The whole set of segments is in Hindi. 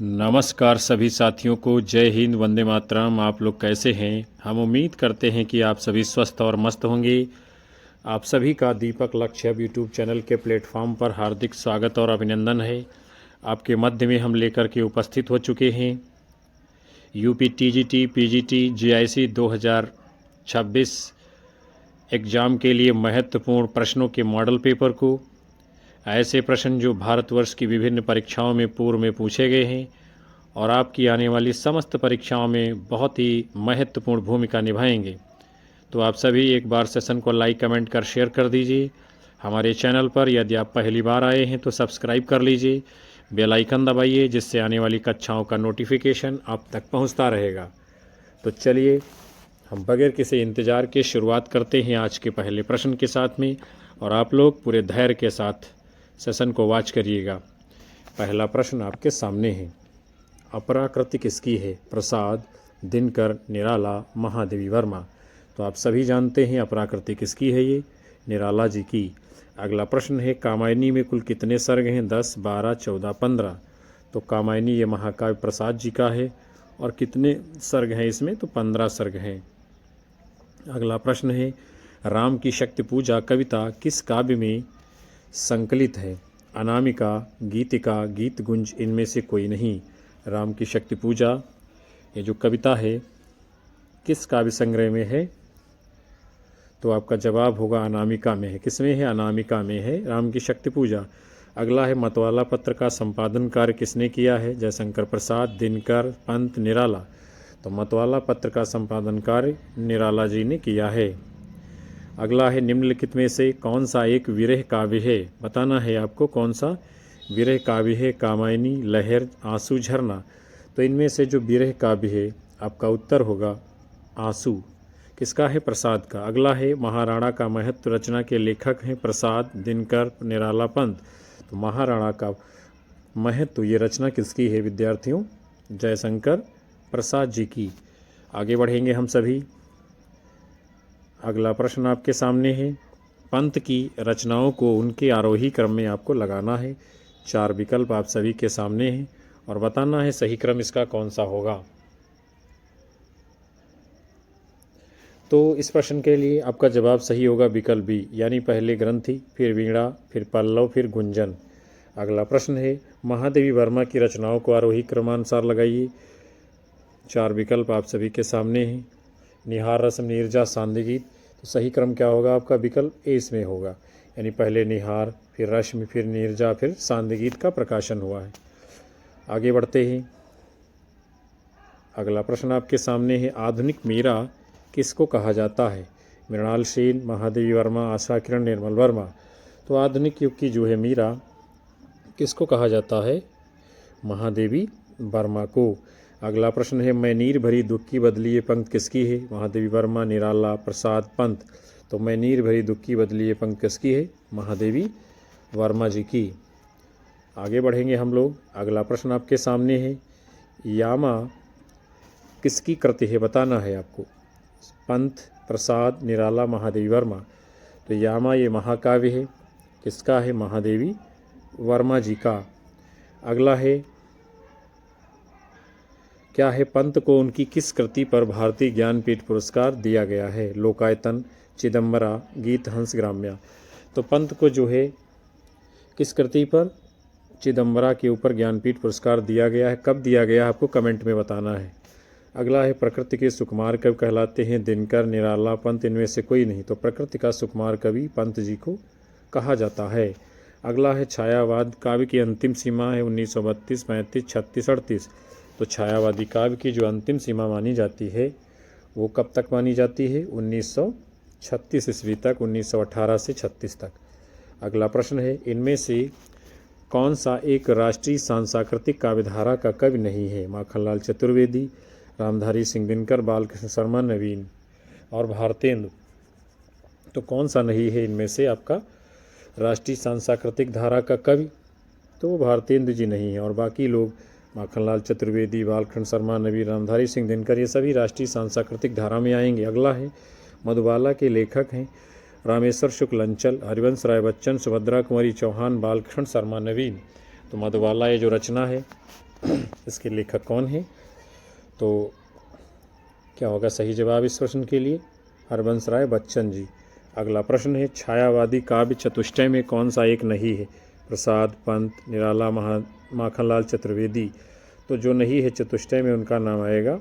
नमस्कार सभी साथियों को। जय हिंद, वंदे मातरम। आप लोग कैसे हैं? हम उम्मीद करते हैं कि आप सभी स्वस्थ और मस्त होंगे। आप सभी का दीपक लक्ष्य यूट्यूब चैनल के प्लेटफॉर्म पर हार्दिक स्वागत और अभिनंदन है। आपके मध्य में हम लेकर के उपस्थित हो चुके हैं UP TGT PGT GIC 2026 exam के लिए महत्वपूर्ण प्रश्नों के मॉडल पेपर को। ऐसे प्रश्न जो भारतवर्ष की विभिन्न परीक्षाओं में पूर्व में पूछे गए हैं और आपकी आने वाली समस्त परीक्षाओं में बहुत ही महत्वपूर्ण भूमिका निभाएंगे। तो आप सभी एक बार सेशन को लाइक, कमेंट कर शेयर कर दीजिए। हमारे चैनल पर यदि आप पहली बार आए हैं तो सब्सक्राइब कर लीजिए, बेल आइकन दबाइए, जिससे आने वाली कक्षाओं का नोटिफिकेशन आप तक पहुंचता रहेगा। तो चलिए हम बगैर किसी इंतज़ार के शुरुआत करते हैं आज के पहले प्रश्न के साथ में, और आप लोग पूरे धैर्य के साथ सेशन को वॉच करिएगा। पहला प्रश्न आपके सामने है। अपराकृति किसकी है? प्रसाद, दिनकर, निराला, महादेवी वर्मा। तो आप सभी जानते हैं अपराकृति किसकी है, ये निराला जी की। अगला प्रश्न है, कामायनी में कुल कितने सर्ग हैं? 10, 12, 14, 15। तो कामायनी ये महाकाव्य प्रसाद जी का है और कितने सर्ग हैं इसमें? तो 15 सर्ग हैं। अगला प्रश्न है, राम की शक्ति पूजा कविता किस काव्य में संकलित है? अनामिका, गीतिका, गीत गुंज, इनमें से कोई नहीं। राम की शक्ति पूजा ये जो कविता है किस काव्य संग्रह में है? तो आपका जवाब होगा अनामिका में है। किसमें है? अनामिका में है राम की शक्ति पूजा। अगला है, मतवाला पत्र का संपादन कार्य किसने किया है? जयशंकर प्रसाद, दिनकर, पंत, निराला। तो मतवाला पत्र का संपादन कार्य निराला जी ने किया है। अगला है, निम्नलिखित में से कौन सा एक विरह काव्य है? बताना है आपको कौन सा विरह काव्य है। कामायनी, लहर, आंसू, झरना। तो इनमें से जो विरह काव्य है आपका उत्तर होगा आंसू। किसका है? प्रसाद का। अगला है, महाराणा का महत्व रचना के लेखक हैं प्रसाद, दिनकर, निराला, पंत। तो महाराणा का महत्व ये रचना किसकी है विद्यार्थियों? जयशंकर प्रसाद जी की। आगे बढ़ेंगे हम सभी। अगला प्रश्न आपके सामने है, पंत की रचनाओं को उनके आरोही क्रम में आपको लगाना है। 4 विकल्प आप सभी के सामने हैं और बताना है सही क्रम इसका कौन सा होगा। तो इस प्रश्न के लिए आपका जवाब सही होगा विकल्प बी, यानी पहले ग्रंथि, फिर वीणा, फिर पल्लव, फिर गुंजन। अगला प्रश्न है, महादेवी वर्मा की रचनाओं को आरोही क्रमानुसार लगाइए। 4 विकल्प आप सभी के सामने हैं। निहार, रस्म, नीरजा, सांध्य गीत। तो सही क्रम क्या होगा आपका? विकल्प ए इसमें होगा, यानी पहले निहार, फिर रश्मि, फिर नीरजा, फिर सांध्य गीत का प्रकाशन हुआ है। आगे बढ़ते हैं। अगला प्रश्न आपके सामने है, आधुनिक मीरा किसको कहा जाता है? मृणाल सेन, महादेवी वर्मा, आशा किरण, निर्मल वर्मा। तो आधुनिक युग की जो है मीरा किसको कहा जाता है? महादेवी वर्मा को। अगला प्रश्न है, मैं नीर भरी दुख की बदली ये पंक्ति किसकी है? महादेवी वर्मा, निराला, प्रसाद, पंत। तो मैं नीर भरी दुख की बदली ये पंक्ति किसकी है? महादेवी वर्मा जी की। आगे बढ़ेंगे हम लोग। अगला प्रश्न आपके सामने है, यामा किसकी कृति है? बताना है आपको। पंत, प्रसाद, निराला, महादेवी वर्मा। तो यामा ये महाकाव्य है। किसका है? महादेवी वर्मा जी का। अगला है, क्या है, पंत को उनकी किस कृति पर भारतीय ज्ञानपीठ पुरस्कार दिया गया है? लोकायतन, चिदम्बरा, गीत हंस, ग्राम्या। तो पंत को जो है किस कृति पर? चिदम्बरा के ऊपर ज्ञानपीठ पुरस्कार दिया गया है। कब दिया गया आपको कमेंट में बताना है। अगला है, प्रकृति के सुकुमार कवि कहलाते हैं दिनकर, निराला, पंत, इनमें से कोई नहीं। तो प्रकृति का सुकुमार कवि पंत जी को कहा जाता है। अगला है, छायावाद काव्य की अंतिम सीमा है 1932, 35, 36, 38। तो छायावादी काव्य की जो अंतिम सीमा मानी जाती है वो कब तक मानी जाती है? 1936 ईस्वी तक, 1918 से 36 तक। अगला प्रश्न है, इनमें से कौन सा एक राष्ट्रीय सांस्कृतिक काव्यधारा का कवि नहीं है? माखनलाल चतुर्वेदी, रामधारी सिंह दिनकर, बालकृष्ण शर्मा, नवीन और भारतेंदु। तो कौन सा नहीं है इनमें से आपका राष्ट्रीय सांस्कृतिक धारा का कवि? तो वो भारतेंदु जी नहीं है। और बाकी लोग माखनलाल चतुर्वेदी, बालकृष्ण शर्मा, नवीन, रामधारी सिंह दिनकर, ये सभी राष्ट्रीय सांस्कृतिक धारा में आएंगे। अगला है, मधुबाला के लेखक हैं रामेश्वर शुक्ल अंचल, हरिवंश राय बच्चन, सुभद्रा कुमारी चौहान, बालकृष्ण शर्मा, नवीन। तो मधुबाला ये जो रचना है इसके लेखक कौन हैं? तो क्या होगा सही जवाब इस प्रश्न के लिए? हरबंस राय बच्चन जी। अगला प्रश्न है, छायावादी काव्य चतुष्टय में कौन सा एक नहीं है? प्रसाद, पंत, निराला, माखनलाल चतुर्वेदी। तो जो नहीं है चतुष्टय में उनका नाम आएगा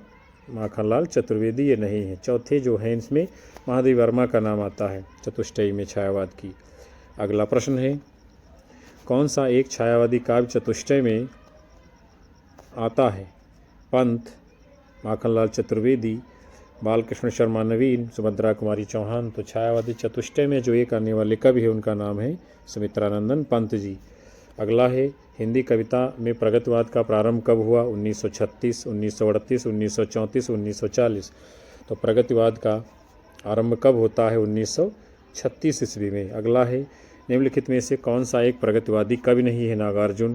माखनलाल चतुर्वेदी, ये नहीं है। चौथे जो हैं इसमें महादेवी वर्मा का नाम आता है चतुष्टयी में छायावाद की। अगला प्रश्न है, कौन सा एक छायावादी काव्य चतुष्टय में आता है? पंत, माखनलाल चतुर्वेदी, बालकृष्ण शर्मा नवीन, सुभद्रा कुमारी चौहान। तो छायावादी चतुष्टय में जो एक आने वाले कवि है उनका नाम है सुमित्रानंदन पंत जी। अगला है, हिंदी कविता में प्रगतिवाद का प्रारंभ कब हुआ? 1936, 1938, 1934, 1940। तो प्रगतिवाद का आरंभ कब होता है? 1936 ईस्वी में। अगला है, निम्नलिखित में से कौन सा एक प्रगतिवादी कवि नहीं है? नागार्जुन,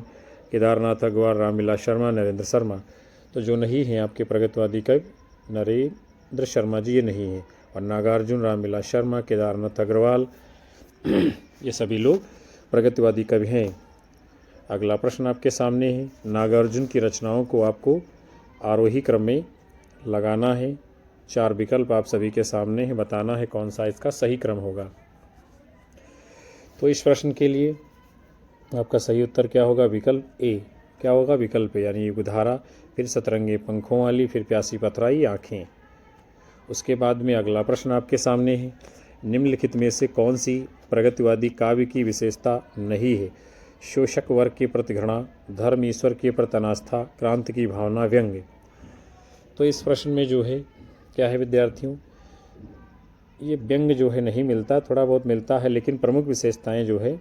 केदारनाथ अग्रवाल, रामविलास शर्मा, नरेंद्र शर्मा। तो जो नहीं है आपके प्रगतिवादी कवि नरेंद्र शर्मा जी, ये नहीं है। और नागार्जुन, रामविलास शर्मा, केदारनाथ अग्रवाल ये सभी लोग प्रगतिवादी कवि हैं। अगला प्रश्न आपके सामने है, नागार्जुन की रचनाओं को आपको आरोही क्रम में लगाना है। 4 विकल्प आप सभी के सामने है, बताना है कौन सा इसका सही क्रम होगा। तो इस प्रश्न के लिए आपका सही उत्तर क्या होगा? विकल्प ए। क्या होगा? विकल्प ए, यानी युगधारा, फिर सतरंगे पंखों वाली, फिर प्यासी पथराई आँखें। उसके बाद में अगला प्रश्न आपके सामने है, निम्नलिखित में से कौन सी प्रगतिवादी काव्य की विशेषता नहीं है? शोषक वर्ग के प्रति घृणा, धर्म ईश्वर के प्रति अनास्था, क्रांति की भावना, व्यंग्य। तो इस प्रश्न में जो है क्या है विद्यार्थियों, ये व्यंग्य जो है नहीं मिलता, थोड़ा बहुत मिलता है, लेकिन प्रमुख विशेषताएं जो है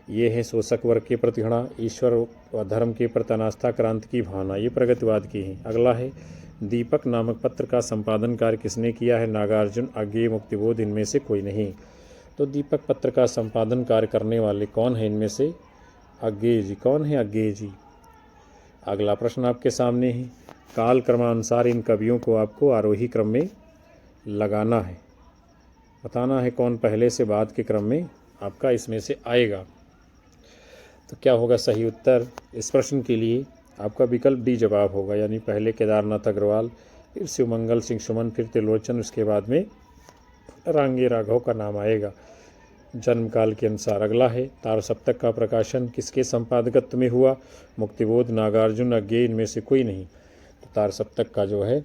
ये है शोषक वर्ग के प्रति घृणा, ईश्वर व धर्म के प्रति अनास्था, क्रांति की भावना, ये प्रगतिवाद की है। अगला है, दीपक नामक पत्र का संपादन कार्य किसने किया है? नागार्जुन, अज्ञेय, मुक्तिबोध, इनमें से कोई नहीं। तो दीपक पत्र का संपादन कार्य करने वाले कौन है इनमें से? अज्ञेय जी। कौन है? अज्ञेय जी। अगला प्रश्न आपके सामने है, काल क्रमानुसार इन कवियों को आपको आरोही क्रम में लगाना है, बताना है कौन पहले से बाद के क्रम में आपका इसमें से आएगा। तो क्या होगा सही उत्तर इस प्रश्न के लिए? आपका विकल्प डी जवाब होगा, यानी पहले केदारनाथ अग्रवाल, फिर शिवमंगल सिंह सुमन, फिर त्रिलोचन, उसके बाद में रांगे राघव का नाम आएगा जन्म काल के अनुसार। अगला है, तार सप्तक का प्रकाशन किसके संपादकत्व में हुआ? मुक्तिबोध, नागार्जुन, अज्ञेय, इनमें से कोई नहीं। तो तार सप्तक का जो है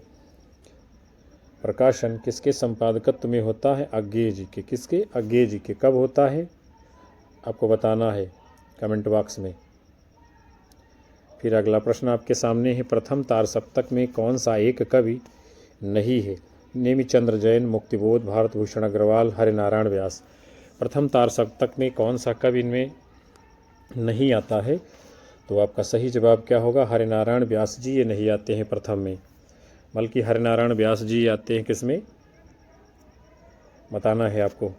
प्रकाशन किसके संपादकत्व में होता है? अज्ञेय जी के। किसके? अज्ञेय जी के। कब होता है आपको बताना है कमेंट बॉक्स में। फिर अगला प्रश्न आपके सामने है, प्रथम तार सप्तक में कौन सा एक कवि नहीं है? नेमिचंद्र जैन, मुक्तिबोध, भारत भूषण अग्रवाल, हरिनारायण व्यास। प्रथम तार सप्तक में कौन सा कवि इनमें नहीं आता है? तो आपका सही जवाब क्या होगा? हरिनारायण व्यास जी ये नहीं आते हैं प्रथम में, बल्कि हरिनारायण व्यास जी आते हैं किसमें, बताना है आपको।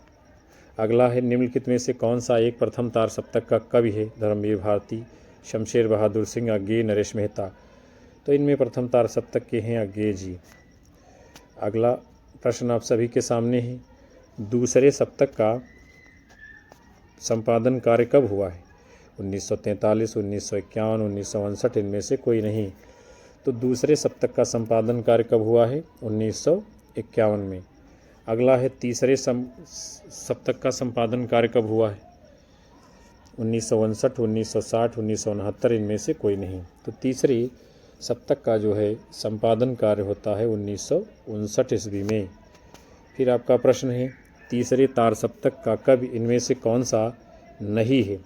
अगला है, निम्नलिखित में से कौन सा एक प्रथम तार सप्तक का कवि है? धर्मवीर भारती, शमशेर बहादुर सिंह, अज्ञेय, नरेश मेहता। तो इनमें प्रथम तार सप्तक के हैं अज्ञेय जी। अगला प्रश्न आप सभी के सामने है, दूसरे सप्तक का संपादन कार्य कब हुआ है? 1943, 1951, 1959, इनमें से कोई नहीं। तो दूसरे सप्तक का संपादन कार्य कब हुआ है? 1951 में। अगला है, तीसरे सप्तक का संपादन कार्य कब हुआ है? 1959, 1960, 1969, इनमें से कोई नहीं। तो तीसरे सप्तक का जो है संपादन कार्य होता है 1959 ईस्वी में। फिर आपका प्रश्न है, तीसरे तार सप्तक का कवि इनमें से कौन सा नहीं है?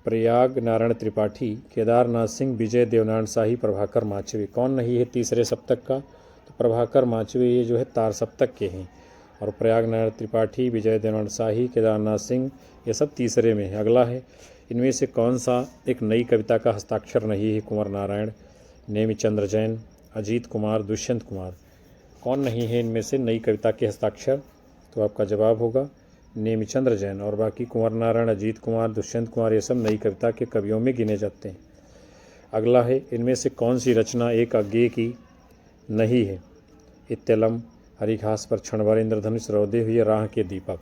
प्रयाग नारायण त्रिपाठी, केदारनाथ सिंह, विजय देवनारायण शाही, प्रभाकर माचवे। कौन नहीं है तीसरे सप्तक का? तो प्रभाकर माचवे ये जो है तार सप्तक के हैं, और प्रयाग नारायण त्रिपाठी, विजय देवनारायण शाही, केदारनाथ सिंह ये सब तीसरे में है। अगला है, इनमें से कौन सा एक नई कविता का हस्ताक्षर नहीं है? कुंवर नारायण, नेमिचंद्र जैन, अजीत कुमार, दुष्यंत कुमार। कौन नहीं है इनमें से नई कविता के हस्ताक्षर? तो आपका जवाब होगा नेमिचंद्र जैन, और बाकी कुंवर नारायण, अजीत कुमार, दुष्यंत कुमार ये सब नई कविता के कवियों में गिने जाते हैं। अगला है, इनमें से कौन सी रचना एक अज्ञेय की नहीं है? इत्तेलम, हरिघास पर क्षणभर, इंद्रधनुष, रौदे हुए, राह के दीपक।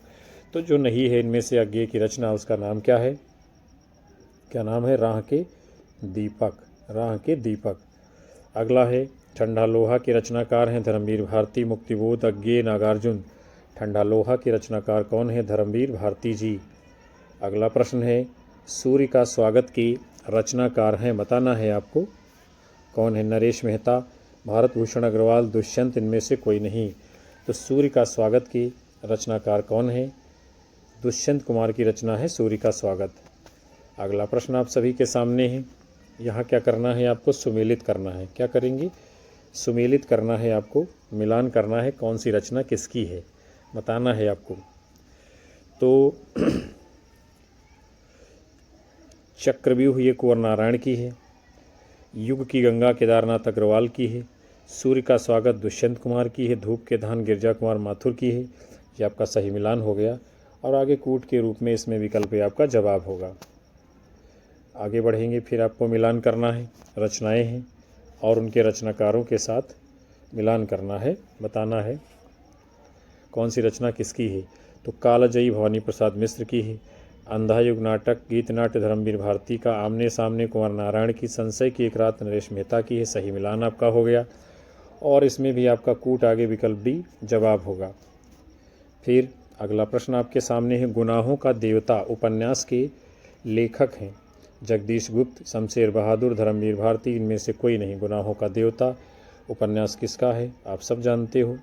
तो जो नहीं है इनमें से अज्ञेय की रचना, उसका नाम क्या है? क्या नाम है? राह के दीपक। राह के दीपक। अगला है ठंडा लोहा के रचनाकार हैं धर्मवीर भारती, मुक्तिबोध, अज्ञेय, नागार्जुन। ठंडा लोहा के रचनाकार कौन है? धर्मवीर भारती जी। अगला प्रश्न है सूर्य का स्वागत की रचनाकार हैं, बताना है आपको कौन है? नरेश मेहता, भारत भूषण अग्रवाल, दुष्यंत, इनमें से कोई नहीं। तो सूर्य का स्वागत की रचनाकार कौन है? दुष्यंत कुमार की रचना है सूर्य का स्वागत। अगला प्रश्न आप सभी के सामने है। यहाँ क्या करना है आपको? सुमेलित करना है। क्या करेंगे? सुमेलित करना है आपको, मिलान करना है कौन सी रचना किसकी है, बताना है आपको। तो चक्रव्यूह ये कुंवर नारायण की है, युग की गंगा केदारनाथ अग्रवाल की है, सूर्य का स्वागत दुष्यंत कुमार की है, धूप के धान गिरजा कुमार माथुर की है। ये आपका सही मिलान हो गया और आगे कूट के रूप में इसमें विकल्प आपका जवाब होगा। आगे बढ़ेंगे, फिर आपको मिलान करना है, रचनाएं हैं और उनके रचनाकारों के साथ मिलान करना है, बताना है कौन सी रचना किसकी है। तो कालजयी भवानी प्रसाद मिश्र की है, अंधा युग नाटक गीत नाट्य धर्मवीर भारती का, आमने सामने कुंवर नारायण की, संशय की एक रात नरेश मेहता की है। सही मिलान आपका हो गया और इसमें भी आपका कूट आगे विकल्प डी जवाब होगा। फिर अगला प्रश्न आपके सामने है गुनाहों का देवता उपन्यास के लेखक हैं जगदीश गुप्त, शमशेर बहादुर, धर्मवीर भारती, इनमें से कोई नहीं। गुनाहों का देवता उपन्यास किसका है? आप सब जानते हो,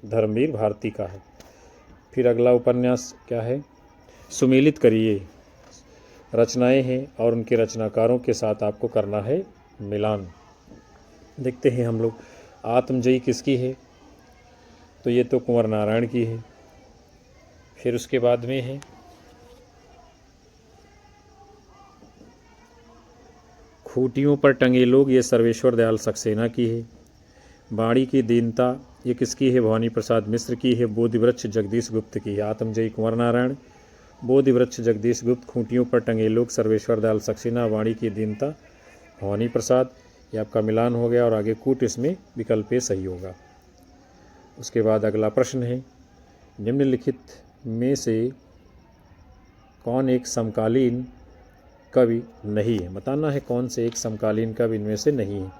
धर्मवीर भारती का है। फिर अगला उपन्यास क्या है? सुमेलित करिए, रचनाएं हैं और उनके रचनाकारों के साथ आपको करना है मिलान। देखते हैं हम लोग आत्मजयी किसकी है? तो ये तो कुंवर नारायण की है। फिर उसके बाद में है खूंटियों पर टंगे लोग, ये सर्वेश्वर दयाल सक्सेना की है। बाणी की दीनता ये किसकी है? भवानी प्रसाद मिश्र की है। बोधिवृक्ष जगदीश गुप्त की है। आत्मजयी कुंवर नारायण, बोधिवृक्ष जगदीश गुप्त, खूंटियों पर टंगे लोग सर्वेश्वर दयाल सक्सेना, वाणी की दीनता भवानी प्रसाद। ये आपका मिलान हो गया और आगे कूट इसमें विकल्प सही होगा। उसके बाद अगला प्रश्न है निम्नलिखित में से कौन एक समकालीन कवि नहीं है, बताना है कौन से एक समकालीन कवि इनमें से नहीं है।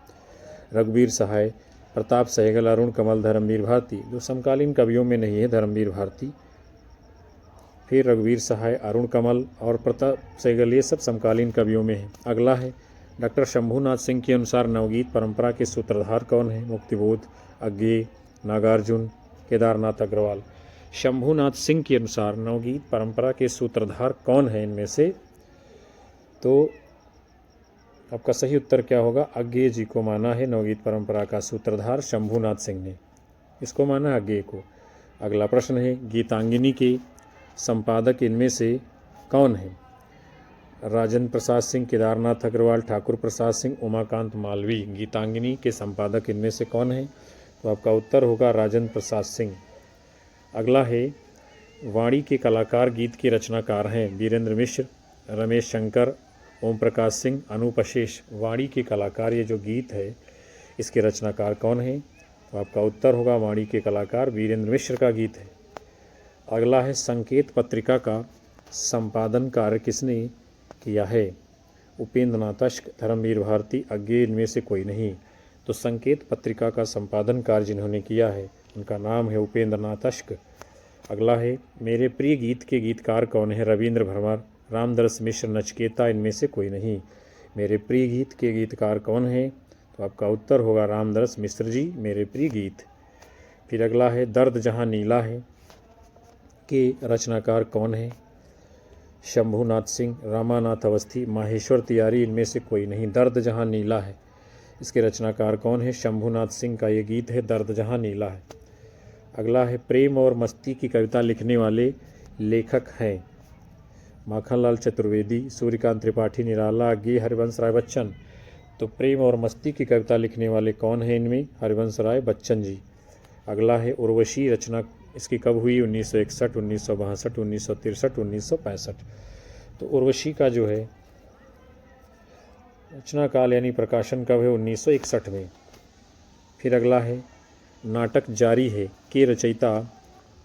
रघुवीर सहाय, प्रताप सहगल, अरुण कमल, धर्मवीर भारती। जो समकालीन कवियों में नहीं है धर्मवीर भारती। फिर रघुवीर सहाय, अरुण कमल और प्रताप सहगल ये सब समकालीन कवियों में हैं। अगला है डॉक्टर शंभूनाथ सिंह के अनुसार नवगीत परंपरा के सूत्रधार कौन है? मुक्तिबोध, अज्ञेय, नागार्जुन, केदारनाथ अग्रवाल। शंभूनाथ सिंह के अनुसार नवगीत परंपरा के सूत्रधार कौन है इनमें से? तो आपका सही उत्तर क्या होगा? अज्ञेय जी को माना है नवगीत परंपरा का सूत्रधार शंभूनाथ सिंह ने, इसको माना अज्ञेय को। अगला प्रश्न है गीतांगिनी के संपादक इनमें से कौन है? राजेंद्र प्रसाद सिंह, केदारनाथ अग्रवाल, ठाकुर प्रसाद सिंह, उमाकांत मालवी। गीतांगिनी के संपादक इनमें से कौन है? तो आपका उत्तर होगा राजेंद्र प्रसाद सिंह। अगला है वाणी के कलाकार गीत के रचनाकार हैं वीरेंद्र मिश्र, रमेश शंकर, ओम प्रकाश सिंह, अनूप अशेष। वाणी के कलाकार ये जो गीत है इसके रचनाकार कौन है? तो आपका उत्तर होगा वाणी के कलाकार वीरेंद्र मिश्र का गीत है। अगला है संकेत पत्रिका का संपादन कार्य किसने किया है? उपेंद्र नाथ अश्क, धर्मवीर भारती, अज्ञेय, इनमें से कोई नहीं। तो संकेत पत्रिका का संपादन कार्य जिन्होंने किया है उनका नाम है उपेंद्र नाथ अश्क। अगला है मेरे प्रिय गीत के गीतकार कौन है? रविंद्र भरवार, रामदरस मिश्र, नचकेता, इनमें से कोई नहीं। मेरे प्रिय गीत के गीतकार कौन है? तो आपका उत्तर होगा रामदरस मिश्र जी, मेरे प्रिय गीत। फिर अगला है दर्द जहाँ नीला है के रचनाकार कौन है? शंभूनाथ सिंह, रामानाथ अवस्थी, माहेश्वर तिवारी, इनमें से कोई नहीं। दर्द जहाँ नीला है इसके रचनाकार कौन है? शंभूनाथ सिंह का ये गीत है दर्द जहाँ नीला है। अगला है प्रेम और मस्ती की कविता लिखने वाले लेखक हैं माखनलाल चतुर्वेदी, सूर्यकांत त्रिपाठी निराला, अज्ञेय, हरिवंश राय बच्चन। तो प्रेम और मस्ती की कविता लिखने वाले कौन है इनमें? हरिवंश राय बच्चन जी। अगला है उर्वशी, रचना इसकी कब हुई? 1961, 1962, 1963, 1965। तो उर्वशी का जो है रचना काल यानी प्रकाशन कब है? 1961 में। फिर अगला है नाटक जारी है के रचयिता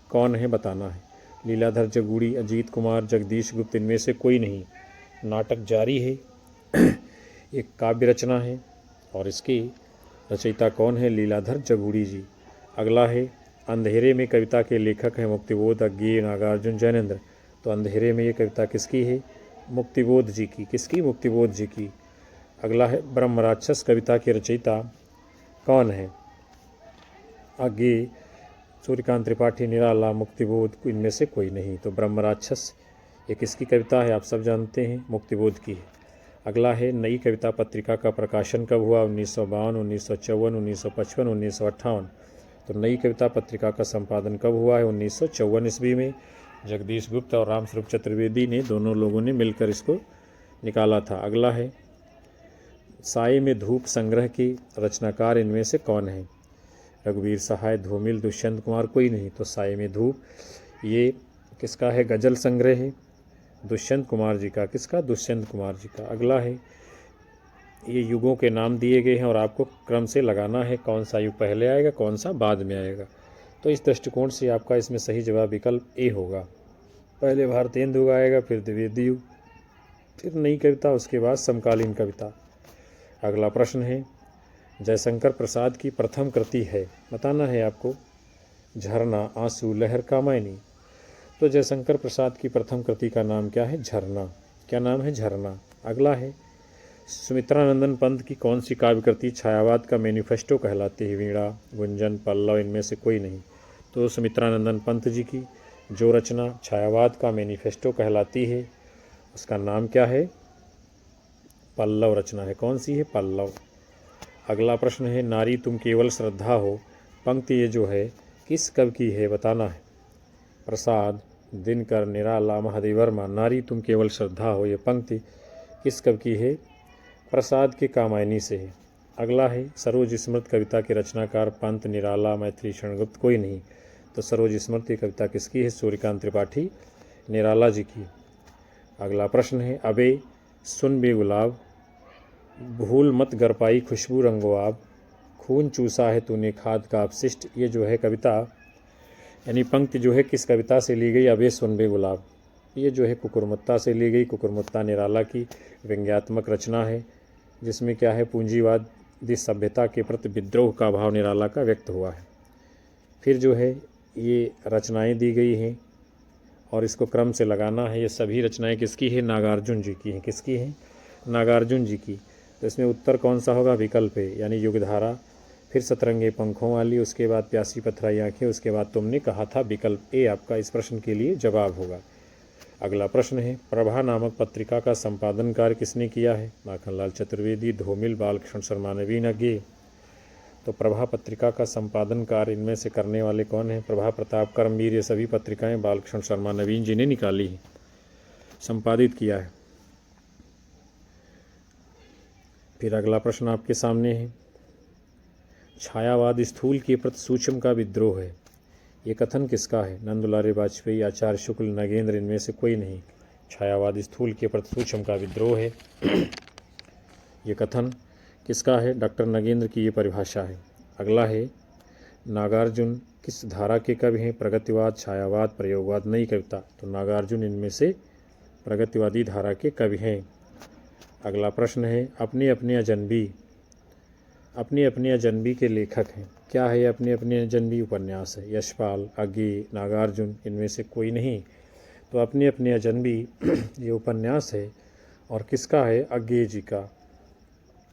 कौन है, बताना है। लीलाधर जगूड़ी, अजीत कुमार, जगदीश गुप्त, इनमें से कोई नहीं। नाटक जारी है एक काव्य रचना है और इसकी रचयिता कौन है? लीलाधर जगूड़ी जी। अगला है अंधेरे में कविता के लेखक हैं मुक्तिबोध, अज्ञेय, नागार्जुन, जैनेन्द्र। तो अंधेरे में ये कविता किसकी है? मुक्तिबोध जी की। किसकी? मुक्तिबोध जी की। अगला है ब्रह्मराक्षस कविता के रचयिता कौन है? अज्ञेय, सूर्यकांत त्रिपाठी, निराला, मुक्तिबोध, इनमें से कोई नहीं। तो ब्रह्मराक्षस ये किसकी कविता है? आप सब जानते हैं, मुक्तिबोध की है। अगला है नई कविता पत्रिका का प्रकाशन कब हुआ? 1952, 1954, 1955, 1958। तो नई कविता पत्रिका का संपादन कब हुआ है? 1954 ईस्वी में। जगदीश गुप्त और रामस्वरूप चतुर्वेदी ने, दोनों लोगों ने मिलकर इसको निकाला था। अगला है साये में धूप संग्रह की रचनाकार इनमें से कौन है? रघुवीर सहाय, धूमिल, दुष्यंत कुमार, कोई नहीं। तो साये में धूप ये किसका है? गजल संग्रह है, दुष्यंत कुमार जी का। किसका? दुष्यंत कुमार जी का। अगला है ये युगों के नाम दिए गए हैं और आपको क्रम से लगाना है, कौन सा युग पहले आएगा, कौन सा बाद में आएगा। तो इस दृष्टिकोण से आपका इसमें सही जवाब विकल्प ए होगा। पहले भारतेंदु युग आएगा, फिर द्विवेदी युग, फिर नई कविता, उसके बाद समकालीन कविता। अगला प्रश्न है जयशंकर प्रसाद की प्रथम कृति है, बताना है आपको। झरना, आंसू, लहर, कामायनी। तो जयशंकर प्रसाद की प्रथम कृति का नाम क्या है? झरना। क्या नाम है? झरना। अगला है सुमित्रानंदन पंत की कौन सी काव्य कृति छायावाद का मैनिफेस्टो कहलाती है? वीणा, गुंजन, पल्लव, इनमें से कोई नहीं। तो सुमित्रानंदन पंत जी की जो रचना छायावाद का मैनिफेस्टो कहलाती है उसका नाम क्या है? पल्लव रचना है। कौन सी है? पल्लव। अगला प्रश्न है नारी तुम केवल श्रद्धा हो, पंक्ति ये जो है किस कवि की है, बताना है। प्रसाद, दिनकर, निराला, महादेव वर्मा। नारी तुम केवल श्रद्धा हो, ये पंक्ति किस कवि की है? प्रसाद के कामायनी से है। अगला है सरोज स्मृत कविता के रचनाकार पंत, निराला, मैथिली शरण गुप्त, कोई नहीं। तो सरोज स्मृत ये कविता किसकी है? सूर्यकांत त्रिपाठी, निराला जी की। अगला प्रश्न है अबे सुन बे गुलाब, भूल मत गरपाई खुशबू रंगो आप, खून चूसा है तूने खाद का अपशिष्ट। ये जो है कविता यानी पंक्ति जो है किस कविता से ली गई? अबे सुन बे गुलाब। ये जो है कुकुरमुत्ता से ली गई। कुकुरमुत्ता निराला की व्यंग्यात्मक रचना है जिसमें क्या है? पूंजीवादी सभ्यता के प्रति विद्रोह का भाव निराला का व्यक्त हुआ है। फिर जो है ये रचनाएं दी गई हैं और इसको क्रम से लगाना है। ये सभी रचनाएं किसकी है? नागार्जुन जी की हैं। किसकी हैं? नागार्जुन जी की। तो इसमें उत्तर कौन सा होगा? विकल्प है, यानी युगधारा, फिर सतरंगे पंखों वाली, उसके बाद प्यासी पथराई आँखें, उसके बाद तुमने कहा था। विकल्प ए आपका इस प्रश्न के लिए जवाब होगा। अगला प्रश्न है प्रभा नामक पत्रिका का संपादन कार्य किसने किया है? माखनलाल चतुर्वेदी, धूमिल, बालकृष्ण शर्मा, नवीन, अज्ञेय। तो प्रभा पत्रिका का संपादन कार्य इनमें से करने वाले कौन हैं? प्रभा, प्रताप, कर्मवीर, ये सभी पत्रिकाएं बालकृष्ण शर्मा, नवीन जी ने निकाली है, संपादित किया है। फिर अगला प्रश्न आपके सामने है छायावाद स्थूल के प्रति सूक्ष्म का विद्रोह है, ये कथन किसका है? नंदुलारे वाजपेयी, आचार्य शुक्ल, नगेंद्र, इनमें से कोई नहीं। छायावाद स्थूल के प्रति सूक्ष्म का विद्रोह है ये कथन किसका है? डॉक्टर नगेंद्र की ये परिभाषा है। अगला है नागार्जुन किस धारा के कवि हैं? प्रगतिवाद, छायावाद, प्रयोगवाद, नई कविता। तो नागार्जुन इनमें से प्रगतिवादी धारा के कवि हैं। अगला प्रश्न है अपने अपने अजनबी के लेखक हैं, क्या है? अपने अपने अजनबी उपन्यास है। यशपाल, अज्ञेय, नागार्जुन, इनमें से कोई नहीं। तो अपने अपने अजनबी ये उपन्यास है और किसका है? अज्ञेय जी का।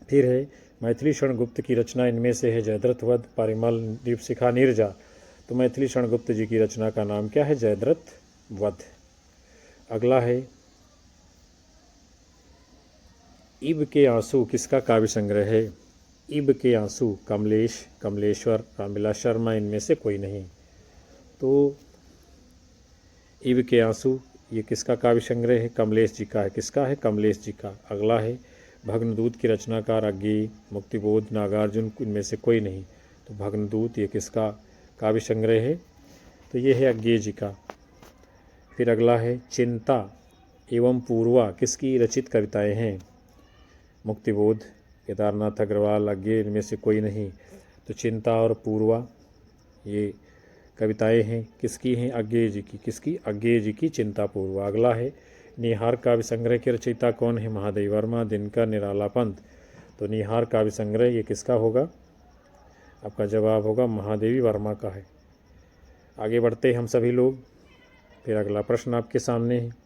फिर है मैथिली शरण गुप्त की रचना इनमें से है जयद्रथ वध, परिमल, दीपशिखा, नीरजा। तो मैथिली शरण गुप्त जी की रचना का नाम क्या है? जयद्रथ वध। अगला है इब के आंसू किसका काव्य संग्रह है? इब के आंसू कमलेश, कमलेश्वर, रामविलास शर्मा, इनमें से कोई नहीं। तो इब के आंसू ये किसका काव्य संग्रह है? कमलेश जी का है। किसका है? कमलेश जी का। अगला है भग्नदूत की रचनाकार अज्ञेय, मुक्तिबोध, नागार्जुन, इनमें से कोई नहीं। तो भग्नदूत ये किसका काव्य संग्रह है? तो ये है अज्ञेय जी का। फिर अगला है चिंता एवं पूर्वा किसकी रचित कविताएं हैं? मुक्तिबोध, केदारनाथ अग्रवाल, अज्ञेय, इनमें से कोई नहीं। तो चिंता और पूर्वा ये कविताएं हैं किसकी हैं? अज्ञेय जी की। किसकी? अज्ञेय जी की चिंता पूर्वा। अगला है निहार काव्य संग्रह के रचयिता कौन है? महादेवी वर्मा, दिनकर, निराला पंत। तो निहार काव्य संग्रह ये किसका होगा? आपका जवाब होगा महादेवी वर्मा का है। आगे बढ़ते हैं हम सभी लोग। फिर अगला प्रश्न आपके सामने है,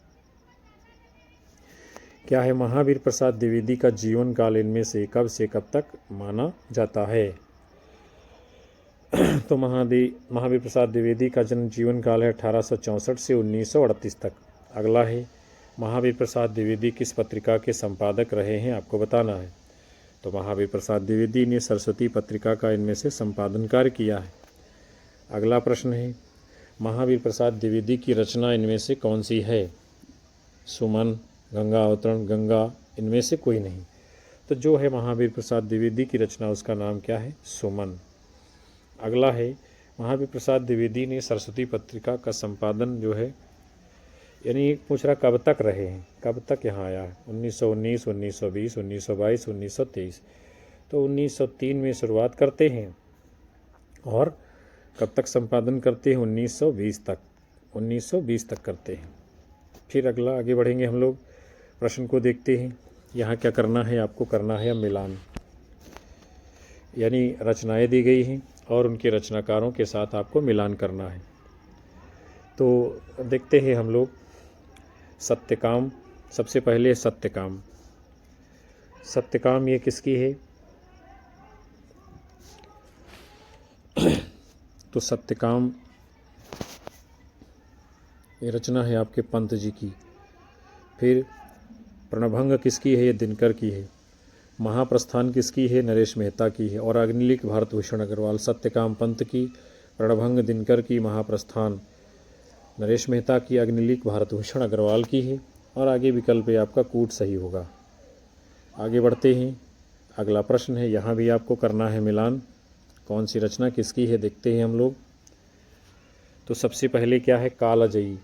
क्या है? महावीर प्रसाद द्विवेदी का जीवन काल इनमें से कब तक माना जाता है? तो महावीर प्रसाद द्विवेदी का जन्म जीवन काल है 1864 से 1938 तक। अगला है, महावीर प्रसाद द्विवेदी किस पत्रिका के संपादक रहे हैं? आपको बताना है। तो महावीर प्रसाद द्विवेदी ने सरस्वती पत्रिका का इनमें से संपादन कार्य किया है। अगला प्रश्न है, महावीर प्रसाद द्विवेदी की रचना इनमें से कौन सी है? सुमन, गंगा अवतरण, गंगा, इनमें से कोई नहीं। तो जो है महावीर प्रसाद द्विवेदी की रचना, उसका नाम क्या है? सुमन। अगला है, महावीर प्रसाद द्विवेदी ने सरस्वती पत्रिका का संपादन जो है, यानी पूछ रहा कब तक रहे हैं, कब तक यहाँ आया है? 1919, 1920, 1922, 1923। तो 1903 में शुरुआत करते हैं और कब तक संपादन करते हैं? 1920 तक, 1920 तक करते हैं। फिर अगला आगे बढ़ेंगे हम लोग, प्रश्न को देखते हैं। यहाँ क्या करना है? आपको करना है मिलान, यानी रचनाएं दी गई हैं और उनके रचनाकारों के साथ आपको मिलान करना है। तो देखते हैं हम लोग। सत्यकाम, सबसे पहले सत्यकाम। सत्यकाम ये किसकी है? तो सत्यकाम ये रचना है आपके पंत जी की। फिर प्रणभंग किसकी है? ये दिनकर की है। महाप्रस्थान किसकी है? नरेश मेहता की है। और अग्निलिख भारतभूषण अग्रवाल। सत्यकाम पंत की, प्रणभंग दिनकर की, महाप्रस्थान नरेश मेहता की, अग्निलिख भारतभूषण अग्रवाल की है। और आगे विकल्प आपका कूट सही होगा। आगे बढ़ते हैं। अगला प्रश्न है, यहाँ भी आपको करना है मिलान, कौन सी रचना किसकी है देखते हैं हम लोग। तो सबसे पहले क्या है? कालजयी।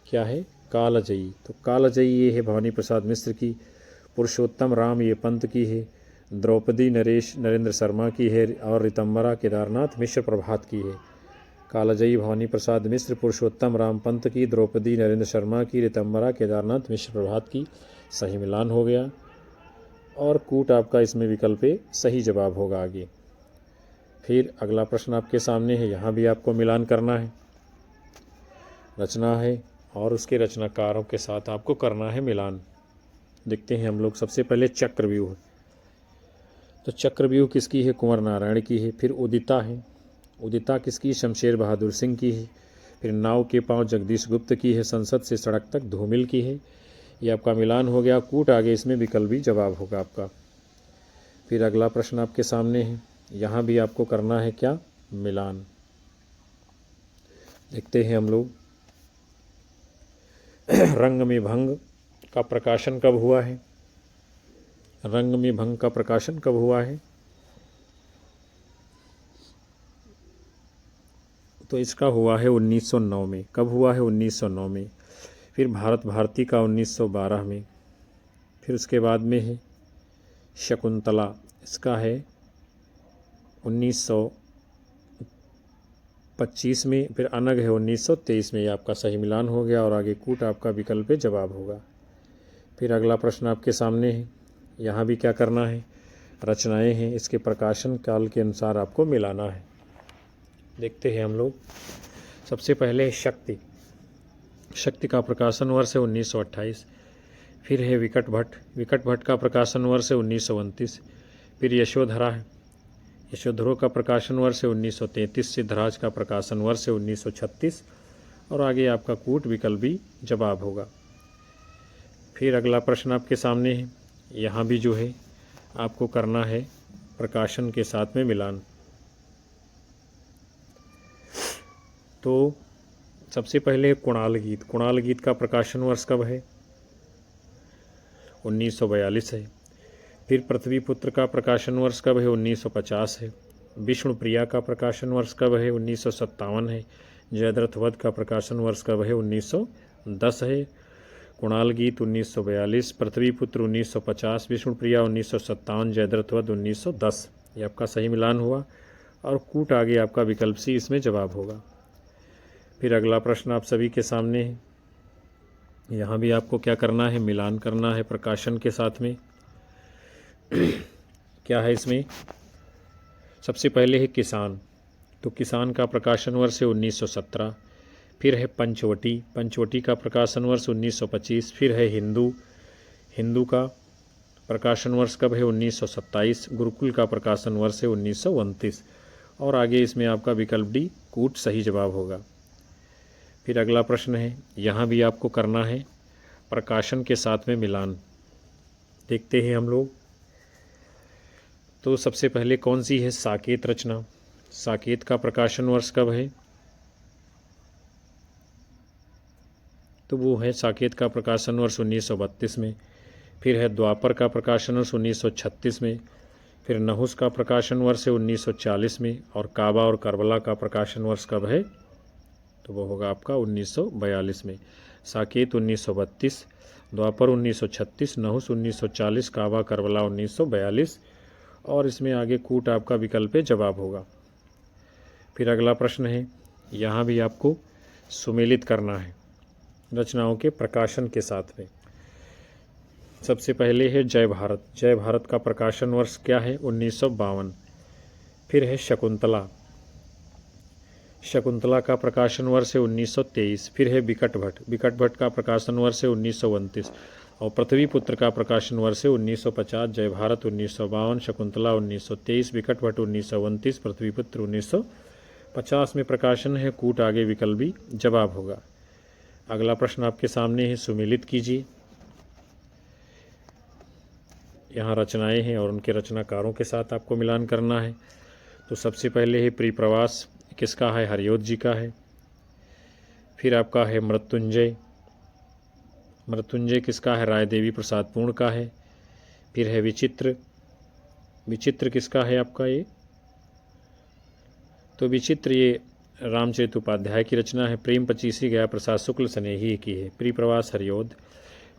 क्या है? कालजयी। तो कालजयी ये है भवानी प्रसाद मिश्र की। पुरुषोत्तम राम ये पंत की है। द्रौपदी नरेंद्र शर्मा की है। और ऋतंबरा केदारनाथ मिश्र प्रभात की है। कालजयी भवानी प्रसाद मिश्र, पुरुषोत्तम राम पंत की, द्रौपदी नरेंद्र शर्मा की, ऋतंबरा केदारनाथ मिश्र प्रभात की। सही मिलान हो गया। और कूट आपका इसमें विकल्प सही जवाब होगा आगे। फिर अगला प्रश्न आपके सामने है, यहाँ भी आपको मिलान करना है। रचना है और उसके रचनाकारों के साथ आपको करना है मिलान। देखते हैं हम लोग। सबसे पहले चक्रव्यूह। तो चक्रव्यूह किसकी है? कुंवर नारायण की है। फिर उदिता है। उदिता किसकी? शमशेर बहादुर सिंह की है। फिर नाव के पांव जगदीश गुप्त की है। संसद से सड़क तक धूमिल की है। ये आपका मिलान हो गया। कूट आगे इसमें विकल्प भी जवाब होगा आपका। फिर अगला प्रश्न आपके सामने है, यहाँ भी आपको करना है क्या? मिलान। देखते हैं हम लोग। रंग में भंग का प्रकाशन कब हुआ है? रंग में भंग का प्रकाशन कब हुआ है? तो इसका हुआ है 1909 में। कब हुआ है? 1909 में। फिर भारत भारती का 1912 में। फिर उसके बाद में है शकुंतला, इसका है 1925 में। फिर अनग है 1923 में। ये आपका सही मिलान हो गया। और आगे कूट आपका विकल्प जवाब होगा। फिर अगला प्रश्न आपके सामने है, यहाँ भी क्या करना है? रचनाएं हैं, इसके प्रकाशन काल के अनुसार आपको मिलाना है। देखते हैं हम लोग। सबसे पहले शक्ति। शक्ति का प्रकाशन वर्ष है 1928। फिर है विकट भट्ट। विकट भट्ट का प्रकाशन वर्ष है 1929। फिर यशोधरा है। यशोधरों का प्रकाशन वर्ष है 1933। सिद्धराज का प्रकाशन वर्ष है 1936। और आगे आपका कूट विकल्प भी जवाब होगा। फिर अगला प्रश्न आपके सामने है, यहाँ भी जो है आपको करना है प्रकाशन के साथ में मिलान। तो सबसे पहले कुणाल गीत। कुणाल गीत का प्रकाशन वर्ष कब है? 1942 है। फिर पृथ्वी पुत्र का प्रकाशन वर्ष कब है? 1950 है। विष्णु प्रिया का प्रकाशन वर्ष कब है? 1957 है। जयद्रथ वध का प्रकाशन वर्ष कब है? 1910 है। कुणाल गीत 1942, पृथ्वी पुत्र 1950, विष्णु प्रिया 1957, जयद्रथ वध 1910। ये आपका सही मिलान हुआ। और कूट आगे आपका विकल्प सी इसमें जवाब होगा। फिर अगला प्रश्न आप सभी के सामने है, यहाँ भी आपको क्या करना है, मिलान करना है प्रकाशन के साथ में। क्या है इसमें, सबसे पहले है किसान, तो किसान का प्रकाशन वर्ष है 1917। फिर है पंचवटी, पंचवटी का प्रकाशन वर्ष 1925। फिर है हिंदू, हिंदू का प्रकाशन वर्ष कब है, 1927। गुरुकुल का प्रकाशन वर्ष है 1929। और आगे इसमें आपका विकल्प डी कूट सही जवाब होगा। फिर अगला प्रश्न है, यहाँ भी आपको करना है प्रकाशन के साथ में मिलान। देखते हैं हम लोग। तो सबसे पहले कौन सी है, साकेत रचना। साकेत का प्रकाशन वर्ष कब है, तो वो है साकेत का प्रकाशन वर्ष 1932 में। फिर है द्वापर का प्रकाशन वर्ष 1936 में। फिर नहुस का प्रकाशन वर्ष है 1940 में। और काबा और करबला का प्रकाशन वर्ष कब है, तो वो होगा आपका 1942 में। साकेत 1932, द्वापर 1936, नहुस 1940, काबा करबला 1942। और इसमें आगे कूट आपका विकल्प जवाब होगा। फिर अगला प्रश्न है, यहाँ भी आपको सुमेलित करना है रचनाओं के प्रकाशन के साथ में। सबसे पहले है जय भारत, जय भारत का प्रकाशन वर्ष क्या है, 1952। फिर है शकुंतला, शकुंतला का प्रकाशन वर्ष है 1923। फिर है बिकट भट्ट, बिकट भट्ट का प्रकाशन वर्ष है 1929। और पृथ्वी पुत्र का प्रकाशन वर्ष है 1950। जय भारत 1952, शकुंतला 1923, बिकट भट्ट 1929, पृथ्वी पुत्र 1950 में प्रकाशन है। कूट आगे विकल्प भी जवाब होगा। अगला प्रश्न आपके सामने है, सुमेलित कीजिए। यहाँ रचनाएं हैं और उनके रचनाकारों के साथ आपको मिलान करना है। तो सबसे पहले है प्रियप्रवास, किसका है, हरियोध जी का है। फिर आपका है मृत्युंजय, मृत्युंजय किसका है, राय देवी प्रसाद पूर्ण का है। फिर है विचित्र, विचित्र किसका है आपका ये, तो विचित्र ये रामचरित उपाध्याय की रचना है। प्रेम पचीसी गया प्रसाद शुक्ल स्नेही की है। प्रियप्रवास हरियोध,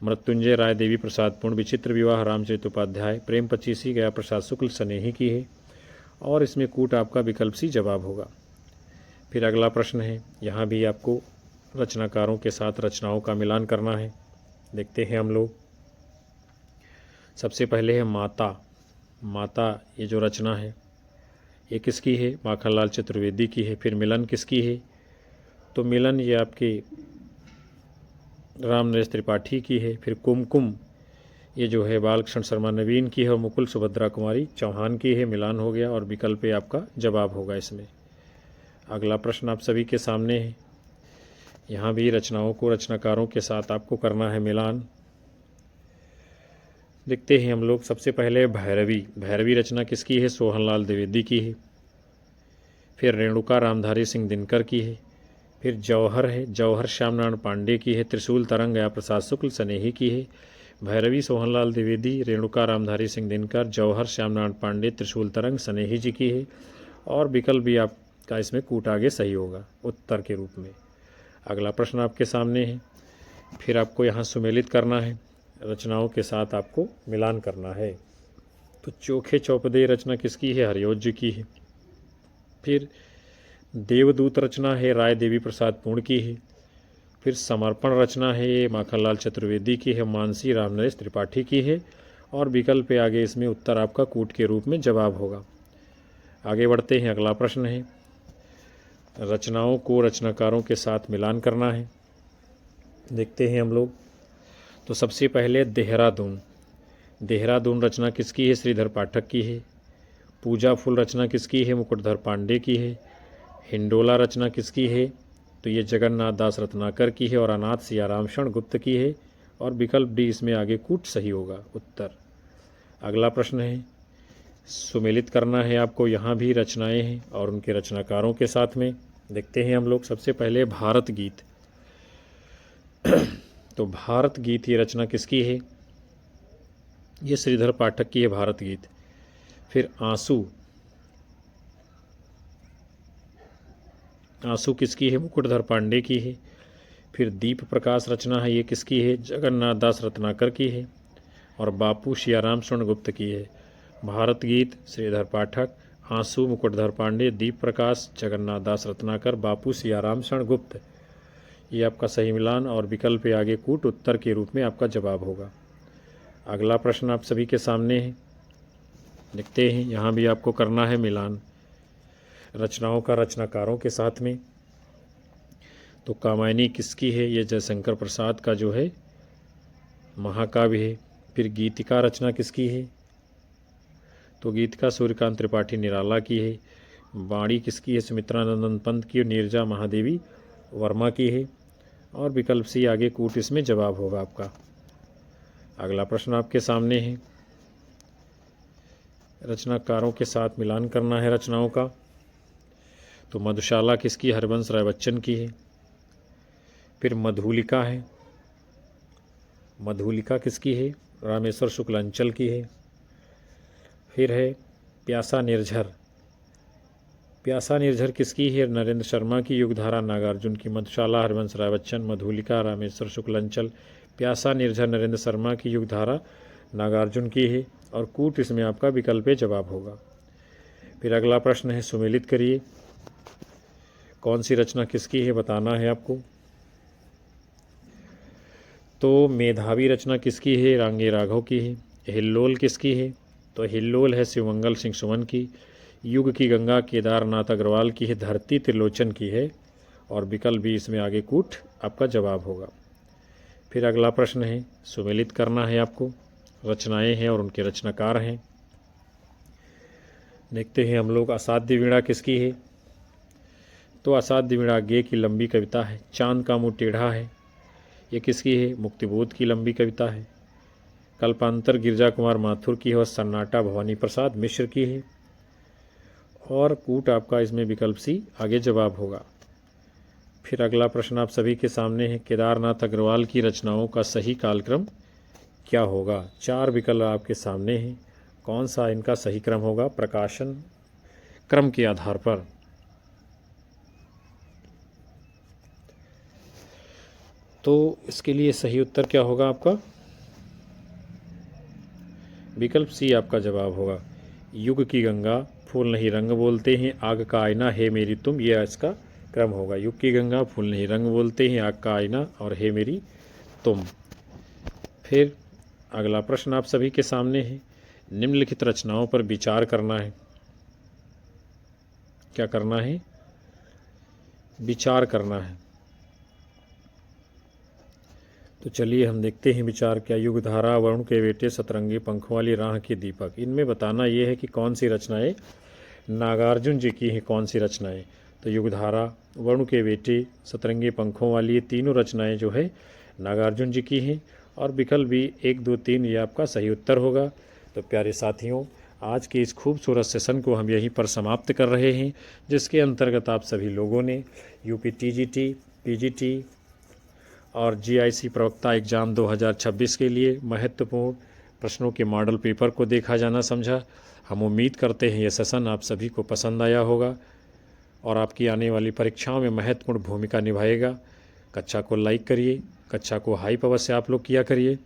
मृत्युंजय राय देवी प्रसाद पूर्ण, विचित्र विवाह रामचरित उपाध्याय, प्रेम पचीसी गया प्रसाद शुक्ल स्नेही की है। और इसमें कूट आपका विकल्प सी जवाब होगा। फिर अगला प्रश्न है, यहाँ भी आपको रचनाकारों के साथ रचनाओं का मिलान करना है। देखते हैं हम लोग। सबसे पहले है माता, माता ये जो रचना है ये किसकी है, माखनलाल चतुर्वेदी की है। फिर मिलन किसकी है, तो मिलन ये आपके रामनरेश त्रिपाठी की है। फिर कुमकुम ये जो है बालकृष्ण शर्मा नवीन की है। और मुकुल सुभद्रा कुमारी चौहान की है। मिलान हो गया और विकल्प आपका जवाब होगा इसमें। अगला प्रश्न आप सभी के सामने है, यहाँ भी रचनाओं को रचनाकारों के साथ आपको करना है मिलान। देखते हैं हम लोग। सबसे पहले भैरवी, भैरवी रचना किसकी है, सोहनलाल द्विवेदी की है। फिर रेणुका रामधारी सिंह दिनकर की है। फिर जौहर है, जौहर श्यामनारायण पांडे की है। त्रिशूल तरंग गया प्रसाद शुक्ल स्नेही की है। भैरवी सोहनलाल द्विवेदी, रेणुका रामधारी सिंह दिनकर, जौहर श्यामनारायण पांडे, त्रिशूल तरंग स्नेही जी की है। और विकल्प भी आपका इसमें कूट आगे सही होगा उत्तर के रूप में। अगला प्रश्न आपके सामने है, फिर आपको यहाँ सुमेलित करना है, रचनाओं के साथ आपको मिलान करना है। तो चोखे चौपदे रचना किसकी है, हरियोध जी की है। फिर देवदूत रचना है राय देवी प्रसाद पूर्ण की है। फिर समर्पण रचना है ये माखनलाल चतुर्वेदी की है, मानसी रामनरेश त्रिपाठी की है। और विकल्प पे आगे इसमें उत्तर आपका कूट के रूप में जवाब होगा। आगे बढ़ते हैं। अगला प्रश्न है, रचनाओं को रचनाकारों के साथ मिलान करना है। देखते हैं हम लोग। तो सबसे पहले देहरादून, देहरादून रचना किसकी है, श्रीधर पाठक की है। पूजा फूल रचना किसकी है, मुकुटधर पांडे की है। हिंडोला रचना किसकी है, तो ये जगन्नाथ दास रत्नाकर की है। और अनाथ सियाराम शरण गुप्त की है। और विकल्प डी इसमें आगे कूट सही होगा उत्तर। अगला प्रश्न है, सुमेलित करना है आपको, यहाँ भी रचनाएं हैं और उनके रचनाकारों के साथ में। देखते हैं हम लोग। सबसे पहले भारत गीत, तो भारत गीत ये रचना किसकी है, ये श्रीधर पाठक की है भारत गीत। फिर आंसू, आंसू किसकी है, मुकुटधर पांडे की है। फिर दीप प्रकाश रचना है ये किसकी है, जगन्नाथ दास रत्नाकर की है। और बापू सियाराम शरण गुप्त की है। भारत गीत श्रीधर पाठक, आंसू मुकुटधर पांडे, दीप प्रकाश जगन्नाथ दास रत्नाकर, बापू सियाराम शरण गुप्त, ये आपका सही मिलान और विकल्प पे आगे कूट उत्तर के रूप में आपका जवाब होगा। अगला प्रश्न आप सभी के सामने है, देखते हैं। यहाँ भी आपको करना है मिलान रचनाओं का रचनाकारों के साथ में। तो कामायनी किसकी है? ये जयशंकर प्रसाद का जो है महाकाव्य है। फिर गीतिका रचना किसकी है? तो गीतिका सूर्यकांत त्रिपाठी निराला की है। वाणी किसकी है? सुमित्रानंदन पंत की और नीरजा महादेवी वर्मा की है। और विकल्प सी आगे कूट इसमें जवाब होगा आपका। अगला प्रश्न आपके सामने है, रचनाकारों के साथ मिलान करना है रचनाओं का। तो मधुशाला किसकी? हरिवंश राय बच्चन की है। फिर मधुलिका है, मधुलिका किसकी है? रामेश्वर शुक्लांचल की है। फिर है प्यासा निर्झर, प्यासा निर्झर किसकी है? नरेंद्र शर्मा की। युगधारा नागार्जुन की। मधुशाला हरिवंश राय बच्चन, मधुलिका रामेश्वर शुक्लांचल, प्यासा निर्झर नरेंद्र शर्मा की, युगधारा नागार्जुन की है। और कूट इसमें आपका विकल्प जवाब होगा। फिर अगला प्रश्न है, सुमेलित करिए कौन सी रचना किसकी है, बताना है आपको। तो मेधावी रचना किसकी है? रांगे राघव की है। हिल्लोल किसकी है? तो हिल्लोल है शिवमंगल सिंह सुमन की। युग की गंगा केदारनाथ अग्रवाल की है। धरती त्रिलोचन की है। और विकल्प भी इसमें आगे कूट आपका जवाब होगा। फिर अगला प्रश्न है, सुमेलित करना है आपको, रचनाएं हैं और उनके रचनाकार हैं। देखते हैं हम लोग, असाध्य वीणा किसकी है? तो असाध्य वीणा गे की लंबी कविता है। चांद का मुँह टेढ़ा है, ये किसकी है? मुक्तिबोध की लंबी कविता है। कल्पांतर गिरजा कुमार माथुर की है और सन्नाटा भवानी प्रसाद मिश्र की है। और कूट आपका इसमें विकल्प सी आगे जवाब होगा। फिर अगला प्रश्न आप सभी के सामने है, केदारनाथ अग्रवाल की रचनाओं का सही कालक्रम क्या होगा? 4 विकल्प आपके सामने हैं, कौन सा इनका सही क्रम होगा प्रकाशन क्रम के आधार पर? तो इसके लिए सही उत्तर क्या होगा आपका? विकल्प सी आपका जवाब होगा। युग की गंगा, फूल नहीं रंग बोलते हैं, आग का आईना, हे मेरी तुम, यह इसका क्रम होगा। युग की गंगा, फूल नहीं रंग बोलते हैं, आग का आईना और हे मेरी तुम। फिर अगला प्रश्न आप सभी के सामने है, निम्नलिखित रचनाओं पर विचार करना है। क्या करना है? विचार करना है। तो चलिए हम देखते हैं विचार क्या। युगधारा, वरुण के बेटे, सतरंगी पंखों वाली, राह के दीपक। इनमें बताना ये है कि कौन सी रचनाएं नागार्जुन जी की हैं, कौन सी रचनाएं। तो युगधारा, वरुण के बेटे, सतरंगी पंखों वाली, ये तीनों रचनाएं जो है नागार्जुन जी की हैं। और विकल्प भी 1, 2, 3 ये आपका सही उत्तर होगा। तो प्यारे साथियों, आज के इस खूबसूरत सेशन को हम यहीं पर समाप्त कर रहे हैं, जिसके अंतर्गत आप सभी लोगों ने यूपी टीजीटी, पीजीटी और जीआईसी प्रवक्ता एग्ज़ाम 2026 के लिए महत्वपूर्ण प्रश्नों के मॉडल पेपर को देखा जाना समझा। हम उम्मीद करते हैं ये सेशन आप सभी को पसंद आया होगा और आपकी आने वाली परीक्षाओं में महत्वपूर्ण भूमिका निभाएगा। कक्षा को लाइक करिए, कक्षा को हाइप अवश्य आप लोग किया करिए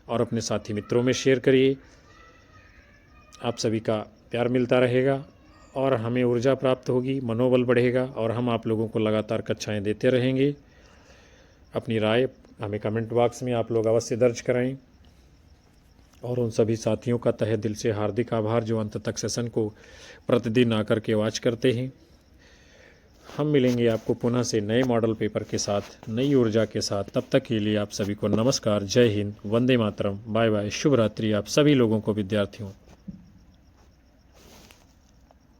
और अपने साथी मित्रों में शेयर करिए। आप सभी का प्यार मिलता रहेगा और हमें ऊर्जा प्राप्त होगी, मनोबल बढ़ेगा और हम आप लोगों को लगातार कक्षाएं देते रहेंगे। अपनी राय हमें कमेंट बॉक्स में आप लोग अवश्य दर्ज कराएं। और उन सभी साथियों का तहे दिल से हार्दिक आभार जो अंत तक सेशन को प्रतिदिन आकर के वॉच करते हैं। हम मिलेंगे आपको पुनः से नए मॉडल पेपर के साथ, नई ऊर्जा के साथ। तब तक के लिए आप सभी को नमस्कार, जय हिंद, वंदे मातरम, बाय बाय, शुभ रात्रि आप सभी लोगों को विद्यार्थियों।